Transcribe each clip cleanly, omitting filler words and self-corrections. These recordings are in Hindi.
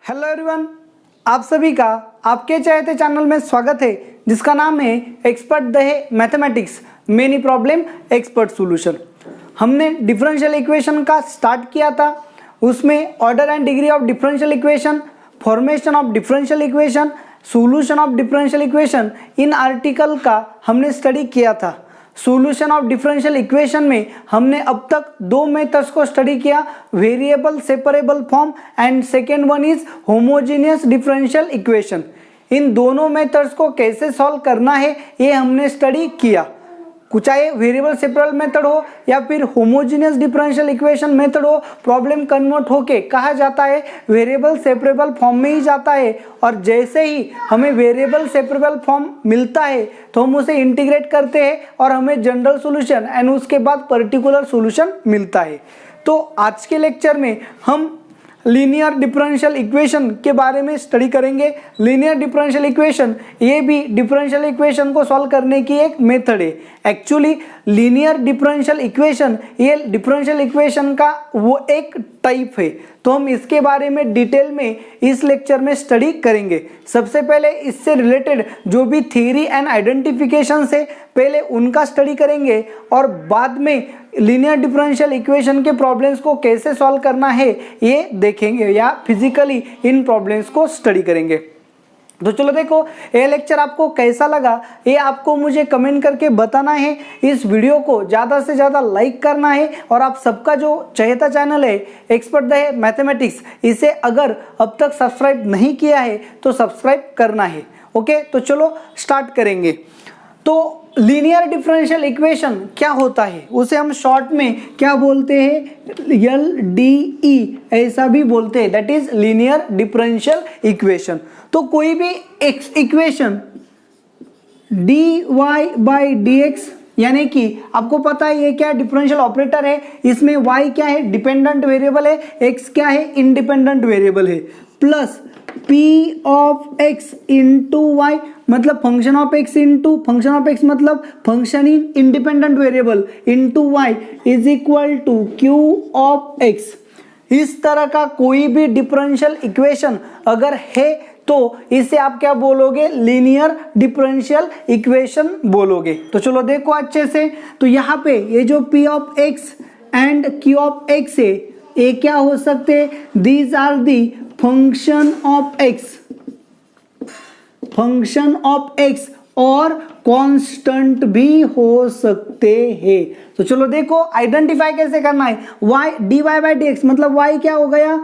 हेलो एवरीवन, आप सभी का आपके चाहते चैनल में स्वागत है जिसका नाम है एक्सपर्ट दहे mathematics many problem expert solution. हमने डिफरेंशियल इक्वेशन का स्टार्ट किया था, उसमें order and degree of differential equation, formation of differential equation, solution of differential equation in article का हमने स्टडी किया था। सॉल्यूशन ऑफ डिफरेंशियल इक्वेशन में हमने अब तक दो मेथड्स को स्टडी किया, variable separable form and second one is homogeneous differential equation. इन दोनों मेथड्स को कैसे सॉल्व करना है ये हमने स्टडी किया। चाहे वेरिएबल सेपरेबल मेथड हो या फिर होमोजेनियस डिफरेंशियल इक्वेशन मेथड हो, प्रॉब्लम कन्वर्ट होके कहा जाता है वेरिएबल सेपरेबल फॉर्म में ही जाता है। और जैसे ही हमें वेरिएबल सेपरेबल फॉर्म मिलता है तो हम उसे इंटीग्रेट करते हैं और हमें जनरल सॉल्यूशन एंड उसके बाद पर्टिकुलर सॉल्यूशन मिलता है। तो आज के लेक्चर में हम लीनियर डिफरेंशियल इक्वेशन के बारे में स्टडी करेंगे। लीनियर डिफरेंशियल इक्वेशन ये भी डिफरेंशियल इक्वेशन को सॉल्व करने की एक मेथड है। एक्चुअली लीनियर डिफरेंशियल इक्वेशन ये डिफरेंशियल इक्वेशन का वो एक टाइप है, तो हम इसके बारे में डिटेल में इस लेक्चर में स्टडी करेंगे। सबसे पहले इससे रिलेटेड जो भी थ्योरी एंड आइडेंटिफिकेशन है पहले उनका स्टडी करेंगे और बाद में लीनियर डिफरेंशियल इक्वेशन के प्रॉब्लम्स को कैसे सॉल्व करना है ये देखेंगे या फिजिकली इन प्रॉब्लम्स को स्टडी करेंगे। तो चलो देखो, ये लेक्चर आपको कैसा लगा ये आपको मुझे कमेंट करके बताना है। इस वीडियो को ज़्यादा से ज़्यादा लाइक करना है और आप सबका जो चहेता चैनल है एक्सपर्ट दहे मैथमेटिक्स, इसे अगर अब तक सब्सक्राइब नहीं किया है तो सब्सक्राइब करना है। ओके, तो चलो स्टार्ट करेंगे। तो लीनियर डिफरेंशियल इक्वेशन क्या होता है उसे हम शॉर्ट में क्या बोलते हैं, LDE ऐसा भी बोलते हैं, that is linear differential equation. तो कोई भी इक्वेशन dy/dx यानी कि आपको पता है ये क्या डिफरेंशियल ऑपरेटर है, इसमें y क्या है डिपेंडेंट वेरिएबल है, x क्या है इंडिपेंडेंट वेरिएबल है, plus p of x into y मतलब function of x into function of x मतलब function in independent variable into y is equal to q of x। इस तरह का कोई भी डिफरेंशियल इक्वेशन अगर है तो इसे आप क्या बोलोगे, लीनियर डिफरेंशियल इक्वेशन बोलोगे। तो चलो देखो अच्छे से, तो यहाँ पे ये जो p of x and q of x है ये क्या हो सकते, these are the function of x और कांस्टेंट भी हो सकते हैं। तो चलो देखो आइडेंटिफाई कैसे करना है, y dy/dx मतलब y क्या हो गया,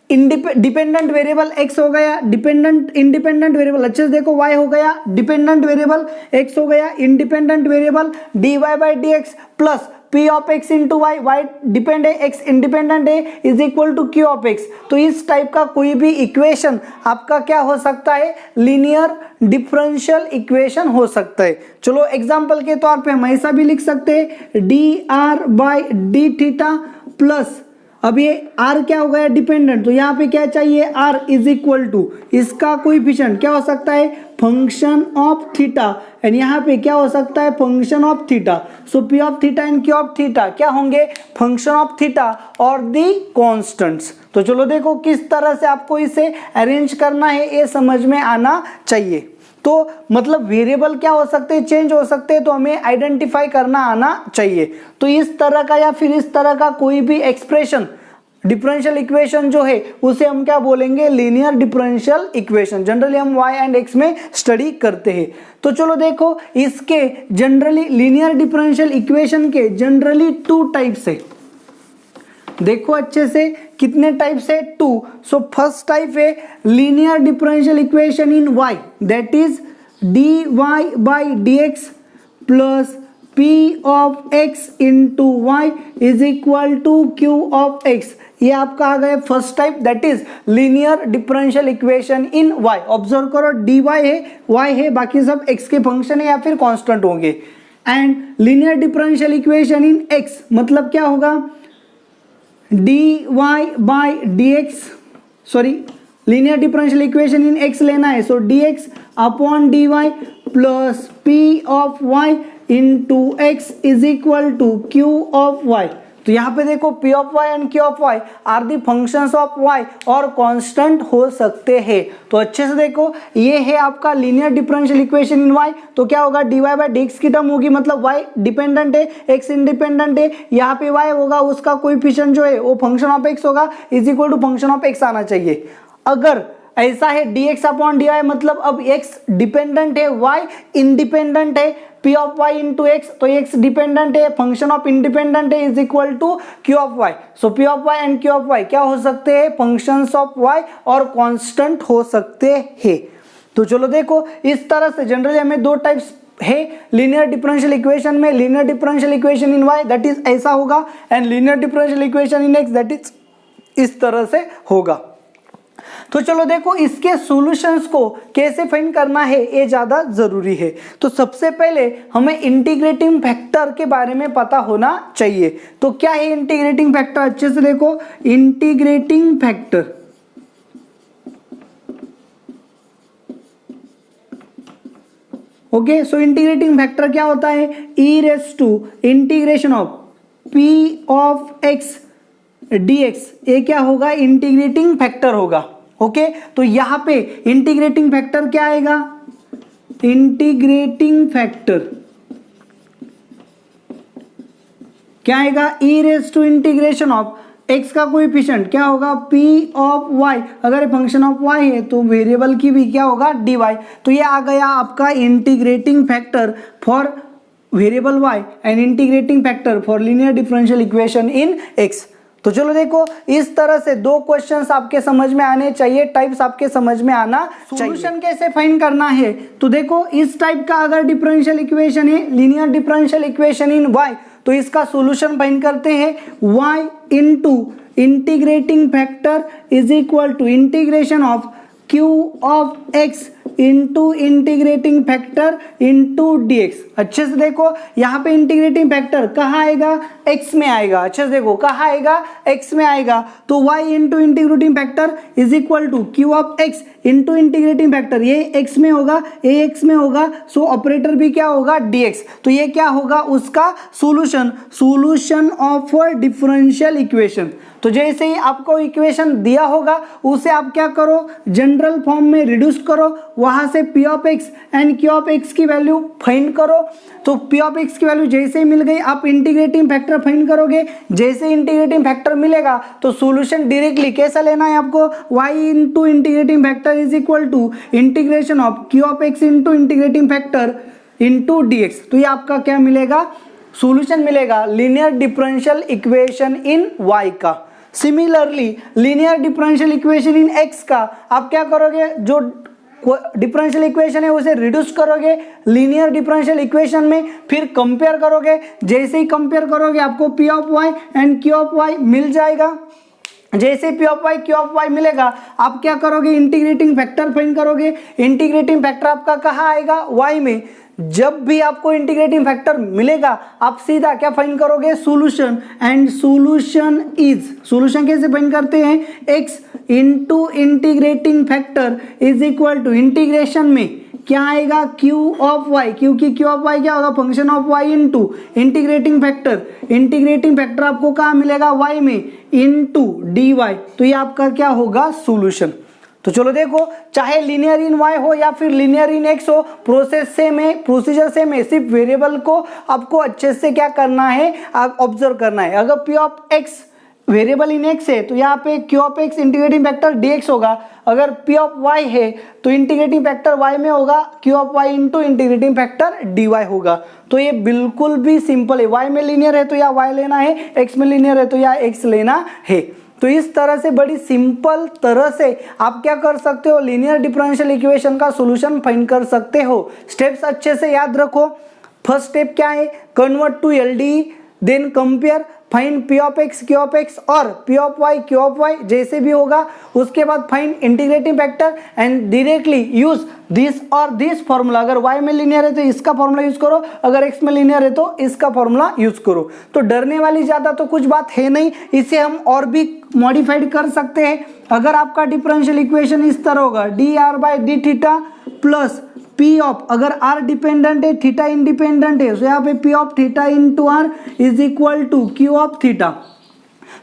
डिपेंडेंट वेरिएबल x हो गया, इंडिपेंडेंट वेरिएबल अच्छे से देखो y हो गया डिपेंडेंट वेरिएबल, x हो गया independent variable, dy/dx plus p of x into y, y depend है x इंडिपेंडेंट है, is equal to q of x। तो इस टाइप का कोई भी इक्वेशन आपका क्या हो सकता है, लीनियर डिफरेंशियल इक्वेशन हो सकता है। चलो एग्जांपल के तौर पे हम ऐसा भी लिख सकते हैं dr/d प्लस अब ये r क्या हो गया डिपेंडेंट, तो यहाँ पे क्या चाहिए r इज इक्वल टू इसका कोएफिशिएंट क्या हो सकता है फंक्शन ऑफ थीटा एंड यहाँ पे क्या हो सकता है function of theta. So p of theta and q of theta क्या होंगे, फंक्शन ऑफ थीटा और दी कांस्टेंट्स। तो चलो देखो किस तरह से आपको इसे अरेंज करना है ये समझ में आना चाहिए। तो मतलब वेरिएबल क्या हो सकते हैं, चेंज हो सकते हैं, तो हमें आइडेंटिफाई करना आना चाहिए। तो इस तरह का या फिर इस तरह का कोई भी एक्सप्रेशन डिफरेंशियल इक्वेशन जो है उसे हम क्या बोलेंगे, लीनियर डिफरेंशियल इक्वेशन। जनरली हम y एंड x में स्टडी करते हैं। तो चलो देखो इसके जनरली लीनियर डिफरेंशियल इक्वेशन के जनरली टू टाइप्स है। देखो अच्छे से कितने टाइप्स है, टू। सो फर्स्ट टाइप है linear differential equation in y that is dy/dx plus p of x into y is equal to q of x। ये आपका आ गया first type that is linear differential equation in y। Observe करो dy है y है बाकी सब x के फंक्शन है या फिर कांस्टेंट होंगे। And linear differential equation in x मतलब क्या होगा, dy/dx sorry linear differential equation in x लेना है, so dx upon dy plus p of y into x is equal to q of y। तो यहाँ पे देखो p of y and q of y are the functions of y और कांस्टेंट हो सकते हैं। तो अच्छे से देखो, ये है आपका linear differential equation in y. तो क्या होगा, dy बाई dx की टर्म होगी, मतलब y डिपेंडेंट है, x इंडिपेंडेंट है, यहाँ पे y होगा, उसका कोएफिशिएंट जो है वो फंक्शन ऑफ x होगा, is equal to function of x आना चाहिए। अगर ऐसा है dx अपॉन dy, मतलब अब x डिपेंडेंट है, y इंडिपेंडेंट है, p of y into x, तो x डिपेंडेंट है, फंक्शन ऑफ इंडिपेंडेंट है, is equal to q of y। So p of y and q of y क्या हो सकते हैं, फंक्शंस ऑफ y और कांस्टेंट हो सकते हैं। तो चलो देखो, इस तरह से जनरली हमें दो टाइप्स है लीनियर डिफरेंशियल इक्वेशन में, linear differential equation in y that is ऐसा होगा, and linear differential equation in x that is इस तरह से होगा। तो चलो देखो, इसके सॉल्यूशंस को कैसे फाइंड करना है ये ज्यादा जरूरी है। तो सबसे पहले हमें इंटीग्रेटिंग फैक्टर के बारे में पता होना चाहिए। तो क्या है इंटीग्रेटिंग फैक्टर, अच्छे से देखो, integrating factor okay. So integrating factor क्या होता है, e raise to integration of p of x dx, ये क्या होगा, इंटीग्रेटिंग फैक्टर होगा। ओके, तो यहां पे इंटीग्रेटिंग फैक्टर क्या आएगा, इंटीग्रेटिंग फैक्टर क्या आएगा, e raise to integration of x का कोएफिशिएंट क्या होगा, p ऑफ y, अगर ये फंक्शन ऑफ y है तो वेरिएबल की भी क्या होगा, dy। तो ये आ गया आपका integrating factor for variable y and integrating factor for linear differential equation in x। तो चलो देखो, इस तरह से दो क्वेश्चंस आपके समझ में आने चाहिए, टाइप्स आपके समझ में आना चाहिए। सॉल्यूशन कैसे फाइंड करना है, तो देखो इस टाइप का अगर डिफरेंशियल इक्वेशन है, linear differential equation in y, तो इसका सॉल्यूशन फाइंड करते हैं y into integrating factor is equal to integration of q of x into integrating factor into dx। अच्छे से देखो, यहाँ पे इंटीग्रेटिंग फैक्टर कहाँ आएगा, x में आएगा। अच्छे से देखो, कहाँ आएगा, x में आएगा। तो y into integrating factor is equal to q of x into integrating factor, ये x में होगा, ये x में होगा, सो ऑपरेटर भी क्या होगा, dx। तो ये क्या होगा, उसका solution, solution of differential equation. तो जैसे ही आपको इक्वेशन दिया होगा उसे आप क्या करो, जनरल फॉर्म में रिड्यूस करो, वहां से p of x and q of x की वैल्यू फाइंड करो। तो p ऑफ x की वैल्यू जैसे ही मिल गई, आप इंटीग्रेटिंग फैक्टर फाइंड करोगे। जैसे इंटीग्रेटिंग फैक्टर मिलेगा तो सॉल्यूशन डायरेक्टली कैसा लेना है आपको, y into integrating factor is equal to integration of q of x into integrating factor into dx। तो ये आपका क्या मिलेगा, सॉल्यूशन मिलेगा linear differential equation in y का। Similarly linear differential equation in x का आप क्या करोगे, जो डिफरेंशियल इक्वेशन है उसे रिड्यूस करोगे लीनियर डिफरेंशियल इक्वेशन में, फिर कंपेयर करोगे। जैसे ही कंपेयर करोगे आपको p of y and q of y मिल जाएगा। जैसे p of y q of y मिलेगा, आप क्या करोगे, इंटीग्रेटिंग फैक्टर फाइंड करोगे। इंटीग्रेटिंग फैक्टर आपका कहाँ आएगा, y में। जब भी आपको इंटीग्रेटिंग फैक्टर मिलेगा आप सीधा क्या फाइंड करोगे, solution, and solution is, solution कैसे फाइंड करते हैं, x into integrating factor is equal to integration में क्या आएगा, q ऑफ y, क्योंकि q ऑफ y क्या होगा, function of y into integrating factor, integrating factor आपको कहाँ मिलेगा, y में, इंटू dy। तो ये आपका क्या होगा, सॉल्यूशन। तो चलो देखो, चाहे लीनियर इन y हो या फिर लीनियर इन x हो, प्रोसेस सेम है, प्रोसीजर सेम है, सिर्फ वेरिएबल को आपको अच्छे से क्या करना है, ऑब्जर्व करना है। अगर p of x variable in x है तो यहाँ पे q of x integrating factor dx होगा। अगर p ऑफ y है तो इंटीग्रेटिंग फैक्टर y में होगा, q of y into integrating factor dy होगा। तो ये बिल्कुल भी सिंपल है, y में लीनियर है तो या y लेना है, x में लीनियर है तो या x लेना है। तो इस तरह से बड़ी सिंपल तरह से आप क्या कर सकते हो, लीनियर डिफरेंशियल इक्वेशन का सॉल्यूशन फाइंड कर सकते हो। स्टेप्स अच्छे से याद रखो। फर्स्ट स्टेप क्या है, convert to LDE, then compare, find p of x q of x और p of y q of y, जैसे भी होगा। उसके बाद find integrating factor and directly use this और दिस फॉर्मूला। अगर y में लीनियर है तो इसका फॉर्मूला यूज करो, अगर x में लीनियर है तो इसका फॉर्मूला यूज करो। तो डरने वाली ज्यादा तो कुछ बात है नहीं, इसे हम और भी मॉडिफाइड कर सकते हैं। अगर आपका डिफरेंशियल इक्वेशन इस तरह होगा, d r by d theta plus p of, अगर आर डिपेंडेंट है थीटा इंडिपेंडेंट है, तो यहाँ पे p of theta into r is equal to q of theta.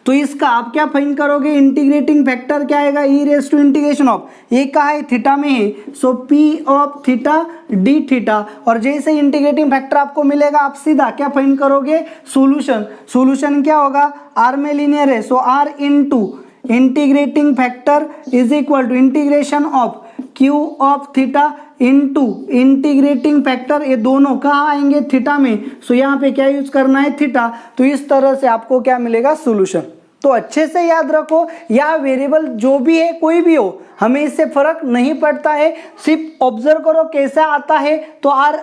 तो इसका आप क्या फाइंड करोगे, इंटीग्रेटिंग फैक्टर क्या आएगा, e raise to integration of, ये कहा है थीटा में है, so p of theta d theta. और जैसे इंटीग्रेटिंग फैक्टर आपको मिलेगा आप सीधा क्या फाइंड करोगे, सोल्यूशन। सोल्यूशन क्या होगा, आर में लीनियर है, so r into integrating factor is equal to integration of q of theta into integrating factor, ये दोनों कहाँ आएंगे, थीटा में, सो यहाँ पे क्या यूज करना है, थीटा। तो इस तरह से आपको क्या मिलेगा, सोल्यूशन। तो अच्छे से याद रखो, या वेरिएबल जो भी है कोई भी हो, हमें इससे फर्क नहीं पड़ता है, सिर्फ ऑब्जर्व करो कैसा आता है। तो आर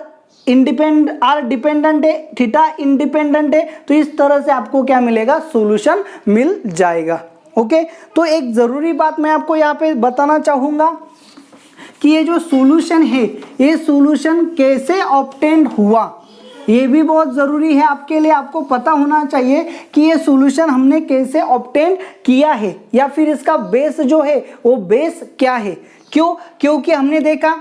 डिपेंडेंट है, थीटा इंडिपेंडेंट है, तो इस तरह से आपको क्या मिलेगा, सॉल्यूशन मिल जाएगा। ओके, तो एक जरूरी बात मैं आपको यहाँ पे बताना चाहूंगा कि ये जो सॉल्यूशन है, ये सॉल्यूशन कैसे ऑब्टेन हुआ, ये भी बहुत ज़रूरी है आपके लिए। आपको पता होना चाहिए कि ये सॉल्यूशन हमने कैसे ऑब्टेन किया है, या फिर इसका बेस जो है वो बेस क्या है। क्यों, क्योंकि हमने देखा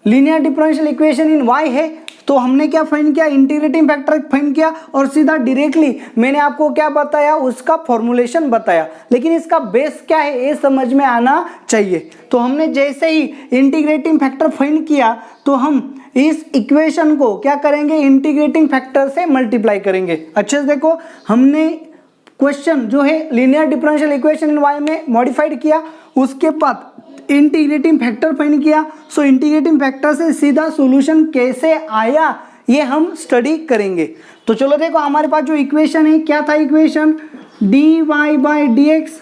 linear differential equation in y है, तो हमने क्या फाइंड किया, इंटीग्रेटिंग फैक्टर फाइंड किया, और सीधा डायरेक्टली मैंने आपको क्या बताया, उसका फॉर्मूलेशन बताया। लेकिन इसका बेस क्या है ये समझ में आना चाहिए। तो हमने जैसे ही इंटीग्रेटिंग फैक्टर फाइंड किया, तो हम इस इक्वेशन को क्या करेंगे, इंटीग्रेटिंग फैक्टर से मल्टीप्लाई करेंगे। अच्छे से देखो, हमने क्वेश्चन जो है linear differential equation in y में मॉडिफाइड किया, उसके बाद इंटीग्रेटिंग फैक्टर फाइंड किया। सो इंटीग्रेटिंग फैक्टर से सीधा सॉल्यूशन कैसे आया ये हम स्टडी करेंगे। तो चलो देखो, हमारे पास जो इक्वेशन है, क्या था equation, dy by d x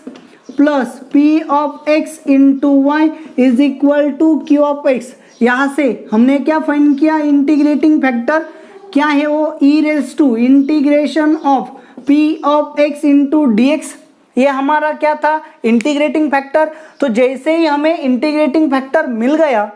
plus p of x into y is equal to q of x. यहाँ से हमने क्या फाइंड किया, इंटीग्रेटिंग फैक्टर क्या है वो, e raise to integration of p of x into d x. ये हमारा क्या था, इंटीग्रेटिंग फैक्टर। तो जैसे ही हमें इंटीग्रेटिंग फैक्टर मिल गया,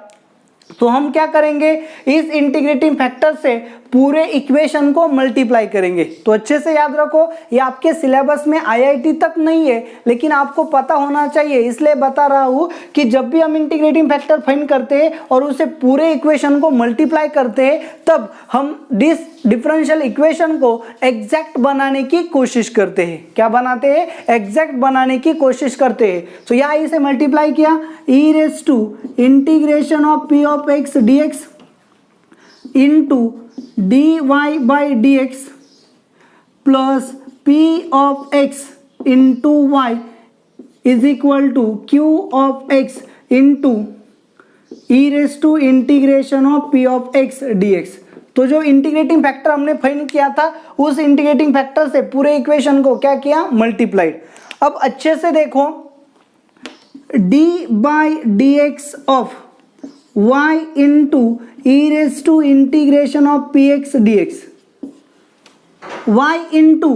तो हम क्या करेंगे, इस इंटीग्रेटिंग फैक्टर से पूरे इक्वेशन को मल्टीप्लाई करेंगे। तो अच्छे से याद रखो, ये आपके सिलेबस में आईआईटी तक नहीं है, लेकिन आपको पता होना चाहिए, इसलिए बता रहा हूँ कि जब भी हम इंटीग्रेटिंग फैक्टर फाइंड करते हैं और उसे पूरे इक्वेशन को मल्टीप्लाई करते हैं, तब हम दिस डिफरेंशियल इक्वेशन को एग्जैक्ट बनाने की कोशिश करते हैं। क्या बनाते हैं, एग्जैक्ट बनाने की कोशिश करते हैं। तो यहाँ इसे मल्टीप्लाई किया, e raise to integration of p of x d x into dy by d x plus p of x into y is equal to q of x into e raise to integration of p of x d x. तो जो इंटीग्रेटिंग फैक्टर हमने फाइंड किया था, उस इंटीग्रेटिंग फैक्टर से पूरे इक्वेशन को क्या किया, मल्टीप्लाइड। अब अच्छे से देखो, d by d x of y into e raise to integration of p x d x, y into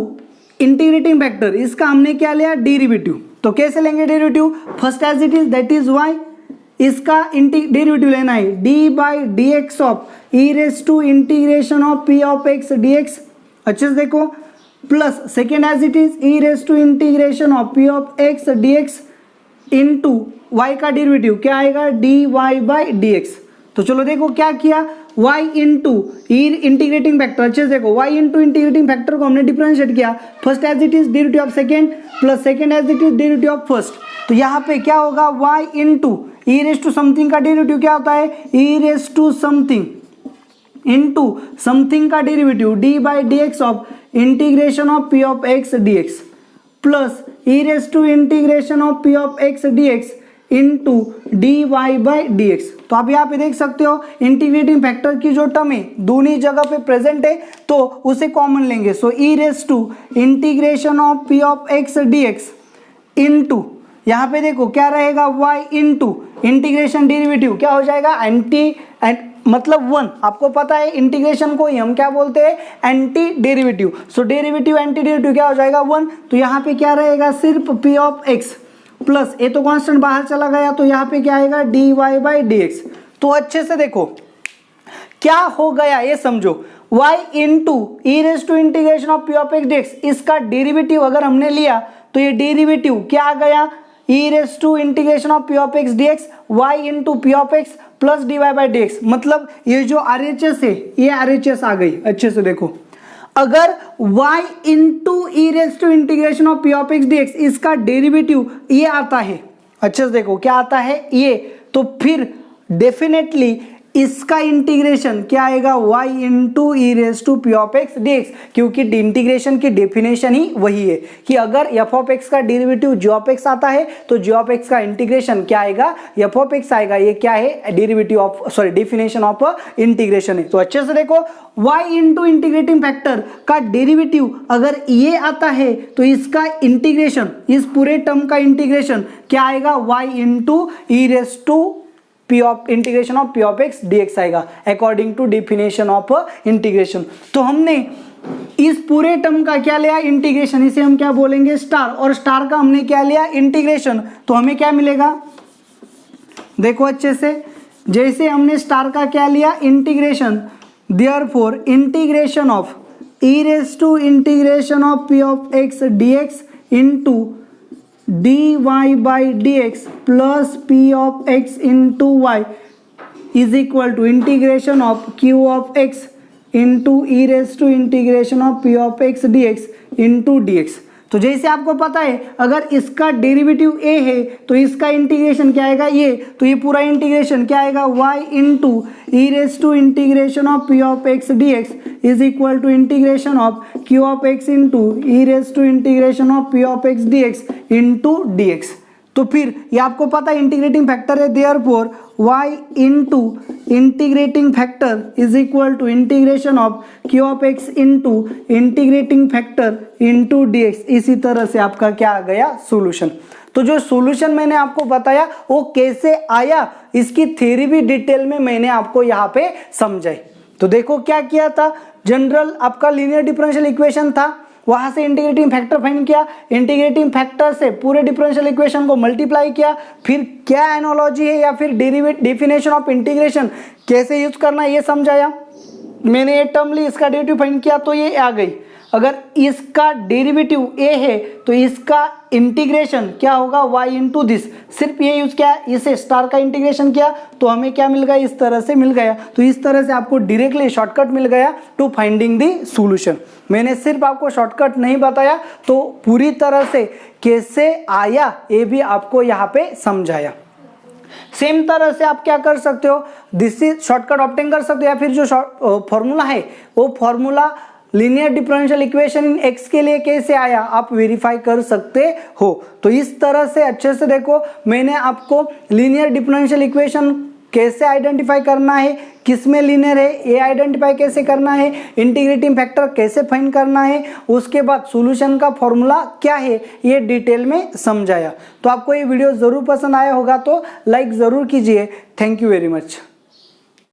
integrating factor, इसका हमने क्या लिया, डेरिवेटिव। तो कैसे लेंगे derivative, first as it is that is y, इसका डेरिवेटिव लेना है, d by d x of e raise to integration of p of x d x. अच्छे से देखो, plus second as it is e raise to integration of p of x d x into y का डेरिवेटिव क्या आएगा, d y by d x. तो चलो देखो क्या किया, y इंटू इंटीग्रेटिंग फैक्टर, अच्छे से देखो, y इंटू इंटीग्रेटिंग फैक्टर को हमने डिफरेंशिएट किया, first as it is derivative of second plus second as it is derivative of first. तो यहाँ पे क्या होगा, y into e raise to something का डेरिवेटिव क्या होता है, e raise to something into something का derivative d by d x of integration of p of x d x plus e raise to integration of p of x d x into d y by d x. तो आप यहाँ पे देख सकते हो, इंटीग्रेटिंग फैक्टर की जो टर्म है दोनों जगह पे प्रेजेंट है, तो उसे कॉमन लेंगे। So e raise to integration of p of x d x into, यहाँ पे देखो क्या रहेगा, y इंटू इंटीग्रेशन डेरिवेटिव क्या हो जाएगा, मतलब 1। आपको पता है इंटीग्रेशन को ही हम क्या बोलते हैं, एंटी डेरिवेटिव। सो डेरिवेटिव एंटी डेरिवेटिव क्या हो जाएगा, 1। तो यहाँ पे क्या रहेगा, सिर्फ पी ऑफ एक्स प्लस ए तो कांस्टेंट बाहर चला गया, तो यहाँ पे क्या आएगा, d y by d x. तो अच्छे से देखो क्या हो गया ये समझो, y into e raise to integration of p of x d x, इसका डेरिवेटिव अगर हमने लिया तो ये डेरिवेटिव क्या आ गया, e raise to integration of p of x d x y into p of x plus d y by d x. मतलब ये जो RHS है ये RHS आ गई। अच्छे से देखो, अगर y into e raise to integration of p of x d x इसका डेरिवेटिव ये आता है, अच्छे से देखो क्या आता है ये, तो फिर डेफिनेटली इसका इंटीग्रेशन क्या आएगा, y into e raise to p of x d x, क्योंकि इंटीग्रेशन की डेफिनेशन ही वही है कि अगर f ऑफ एक्स का डेरिवेटिव g ऑफ एक्स आता है तो g ऑफ एक्स का इंटीग्रेशन क्या आएगा, f ऑफ एक्स आएगा। ये क्या है, derivative of definition of integration है। तो अच्छे से देखो, y इंटू इंटीग्रेटिंग फैक्टर का डेरिवेटिव अगर ये आता है तो इसका इंटीग्रेशन, इस पूरे टर्म का इंटीग्रेशन क्या आएगा, y into e raise to p of integration of p of x d x आएगा according to definition of integration. तो हमने इस पूरे टर्म का क्या लिया, इंटीग्रेशन, इसे हम क्या बोलेंगे, स्टार, और स्टार का हमने क्या लिया, इंटीग्रेशन। तो हमें क्या मिलेगा, देखो अच्छे से, जैसे हमने स्टार का क्या लिया, integration, therefore integration of e raise to integration of p of x d x into dy by dx plus p of x into y is equal to integration of q of x into e raised to integration of p of x dx into dx। तो जैसे आपको पता है अगर इसका डेरिवेटिव a है तो इसका इंटीग्रेशन क्या आएगा, ये, तो ये पूरा इंटीग्रेशन क्या आएगा, y into e raise to integration of p of x d x is equal to integration of q of x into e raise to integration of p of x d x into d x. तो फिर ये आपको पता है इंटीग्रेटिंग फैक्टर है, therefore y into integrating factor is equal to integration of q of x into integrating factor into dx। इसी तरह से आपका क्या आ गया, सॉल्यूशन। तो जो सॉल्यूशन मैंने आपको बताया वो कैसे आया, इसकी थ्योरी भी डिटेल में मैंने आपको यहाँ पे समझाई। तो देखो क्या किया था, जनरल आपका लीनियर डिफरेंशियल इक्वेशन था, वहां से इंटीग्रेटिंग फैक्टर फाइंड किया, इंटीग्रेटिंग फैक्टर से पूरे डिफरेंशियल इक्वेशन को मल्टीप्लाई किया, फिर क्या एनालॉजी है या फिर डेफिनेशन ऑफ इंटीग्रेशन कैसे यूज करना ये समझाया। मैंने ये टर्म ली, इसका डेरिवेटिव फाइंड किया तो ये आ गई। अगर इसका डेरिवेटिव a है तो इसका इंटीग्रेशन क्या होगा, y इंटू दिस, सिर्फ ये यूज किया, इसे स्टार का इंटीग्रेशन किया तो हमें क्या मिल गया, इस तरह से मिल गया। तो इस तरह से आपको डायरेक्टली शॉर्टकट मिल गया टू फाइंडिंग द सॉल्यूशन। मैंने सिर्फ आपको शॉर्टकट नहीं बताया, तो पूरी तरह से कैसे आया ये भी आपको यहाँ पे समझाया। सेम तरह से आप क्या कर सकते हो, दिस इज शॉर्टकट ऑब्टेन कर सकते हो, या फिर जो फॉर्मूला है वो formula linear differential equation in x के लिए कैसे आया आप वेरीफाई कर सकते हो। तो इस तरह से अच्छे से देखो, मैंने आपको लीनियर डिफरेंशियल इक्वेशन कैसे आइडेंटिफाई करना है, किस में लीनियर है ये आइडेंटिफाई कैसे करना है, इंटीग्रेटिंग फैक्टर कैसे फाइंड करना है, उसके बाद सॉल्यूशन का फॉर्मूला क्या है ये डिटेल में समझाया। तो आपको ये वीडियो ज़रूर पसंद आया होगा तो लाइक ज़रूर कीजिए। Thank you very much.